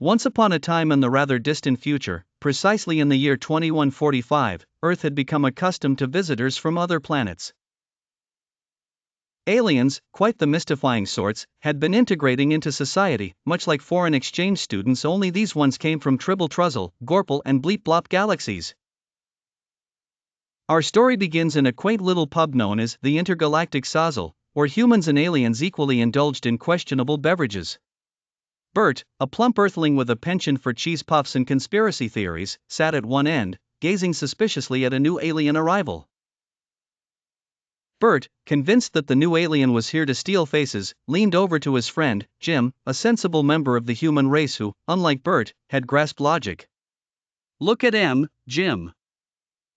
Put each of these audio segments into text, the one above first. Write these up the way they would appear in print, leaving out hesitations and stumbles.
Once upon a time in the rather distant future, precisely in the year 2145, Earth had become accustomed to visitors from other planets. Aliens, quite the mystifying sorts, had been integrating into society, much like foreign exchange students, only these ones came from Tribble Truzzle, Gorple and Bleep Blop galaxies. Our story begins in a quaint little pub known as the Intergalactic Sozzle, where humans and aliens equally indulged in questionable beverages. Bert, a plump Earthling with a penchant for cheese puffs and conspiracy theories, sat at one end, gazing suspiciously at a new alien arrival. Bert, convinced that the new alien was here to steal faces, leaned over to his friend, Jim, a sensible member of the human race who, unlike Bert, had grasped logic. "Look at 'em, Jim.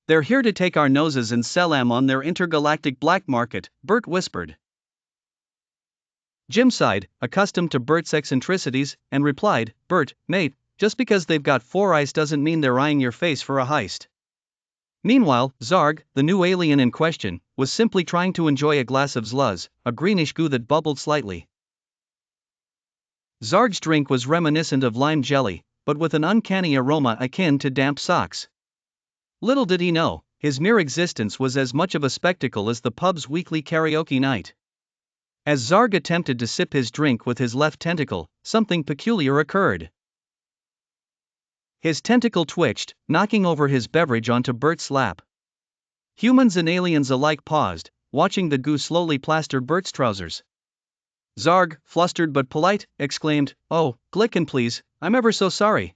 They're here to take our noses and sell 'em on their intergalactic black market," Bert whispered. Jim sighed, accustomed to Bert's eccentricities, and replied, "Bert, mate, just because they've got 4 eyes doesn't mean they're eyeing your face for a heist." Meanwhile, Zaarg, the new alien in question, was simply trying to enjoy a glass of zluz, a greenish goo that bubbled slightly. Zaarg's drink was reminiscent of lime jelly, but with an uncanny aroma akin to damp socks. Little did he know, his mere existence was as much of a spectacle as the pub's weekly karaoke night. As Zaarg attempted to sip his drink with his left tentacle, something peculiar occurred. His tentacle twitched, knocking over his beverage onto Bert's lap. Humans and aliens alike paused, watching the goo slowly plaster Bert's trousers. Zaarg, flustered but polite, exclaimed, "Oh, Glicken please, I'm ever so sorry."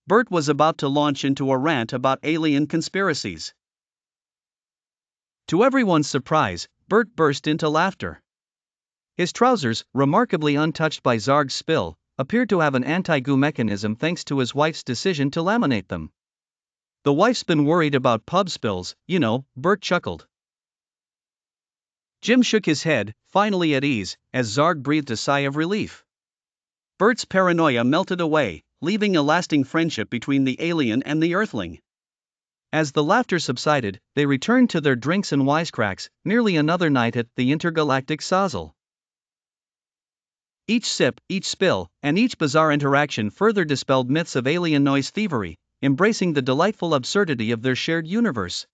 Bert was about to launch into a rant about alien conspiracies. To everyone's surprise, Bert burst into laughter. His trousers, remarkably untouched by Zaarg's spill, appeared to have an anti-goo mechanism thanks to his wife's decision to laminate them. "The wife's been worried about pub spills, you know," Bert chuckled. Jim shook his head, finally at ease, as Zaarg breathed a sigh of relief. Bert's paranoia melted away, leaving a lasting friendship between the alien and the Earthling. As the laughter subsided, they returned to their drinks and wisecracks, merely another night at the Intergalactic Sozzle. Each sip, each spill, and each bizarre interaction further dispelled myths of alien noise thievery, embracing the delightful absurdity of their shared universe.